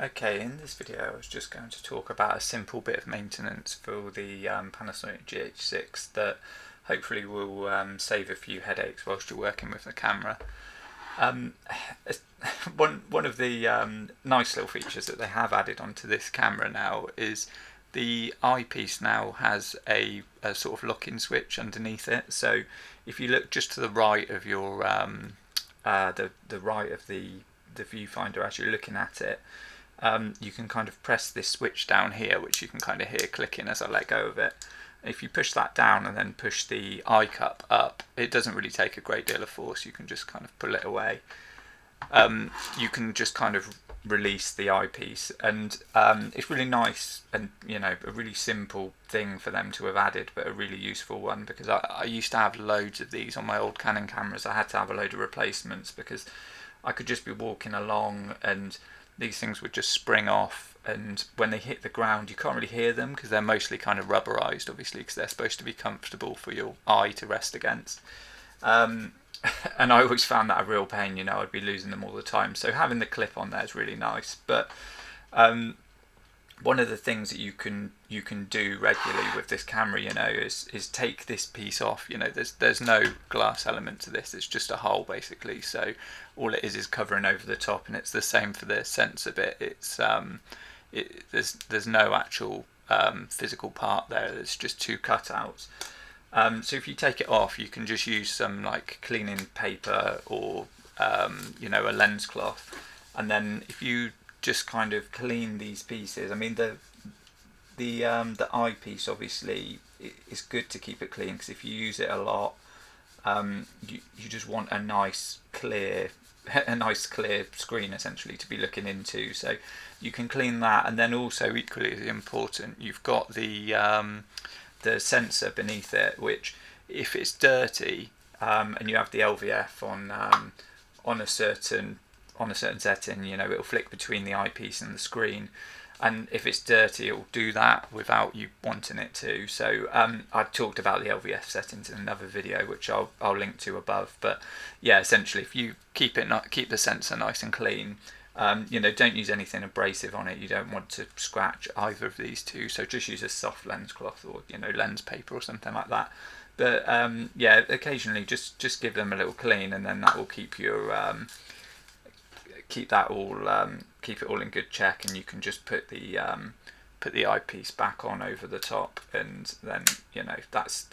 Okay, in this video I was just going to talk about a simple bit of maintenance for the Panasonic GH6 that hopefully will save a few headaches whilst you're working with the camera. One of the nice little features that they have added onto this camera now is the eyepiece now has a sort of lock-in switch underneath it. So if you look just to the right of your the right of the viewfinder as you're looking at it, you can kind of press this switch down here, which you can kind of hear clicking as I let go of it. If you push that down and then push the eye cup up, it doesn't really take a great deal of force. You can just kind of pull it away. You can just kind of release the eyepiece, and it's really nice, and a really simple thing for them to have added, but a really useful one, because I used to have loads of these on my old Canon cameras. I had to have a load of replacements because I could just be walking along and these things would just spring off, and when they hit the ground you can't really hear them because they're mostly kind of rubberized, obviously, because they're supposed to be comfortable for your eye to rest against. And I always found that a real pain, I'd be losing them all the time. So having the clip on there is really nice. But one of the things that you can do regularly with this camera, is take this piece off. There's no glass element to this. It's just a hole basically. So all it is covering over the top, and it's the same for the sensor bit. It's there's no actual physical part there. There's just two cutouts. So if you take it off, you can just use some like cleaning paper or a lens cloth, and then if you just kind of clean these pieces. I mean, the eyepiece obviously is good to keep it clean, because if you use it a lot, you just want a nice clear screen essentially to be looking into. So you can clean that, and then also equally as important, you've got the sensor beneath it, which if it's dirty and you have the LVF on a certain setting, it'll flick between the eyepiece and the screen, and if it's dirty it'll do that without you wanting it to. So I've talked about the LVF settings in another video, which I'll link to above. But yeah, essentially if you keep the sensor nice and clean, don't use anything abrasive on it. You don't want to scratch either of these two, so just use a soft lens cloth or lens paper or something like that. But yeah, occasionally just give them a little clean, and then that will keep your keep it all in good check, and you can just put the eyepiece back on over the top, and then that's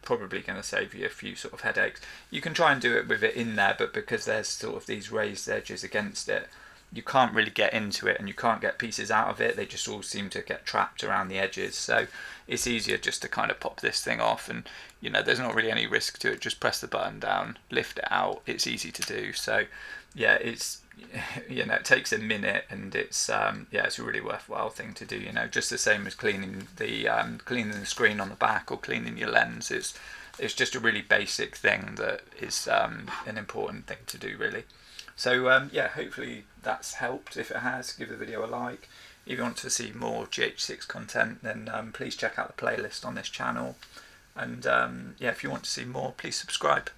probably going to save you a few sort of headaches. You can try and do it with it in there, but because there's sort of these raised edges against it, you can't really get into it, and you can't get pieces out of it. They just all seem to get trapped around the edges. So it's easier just to kind of pop this thing off, and there's not really any risk to it. Just press the button down, lift it out. It's easy to do. So yeah, it's it takes a minute, and it's it's a really worthwhile thing to do. Just the same as cleaning the screen on the back or cleaning your lens. It's just a really basic thing that is an important thing to do, really. So yeah, hopefully that's helped. If it has, give the video a like. If you want to see more GH6 content, then please check out the playlist on this channel. And yeah, if you want to see more, please subscribe.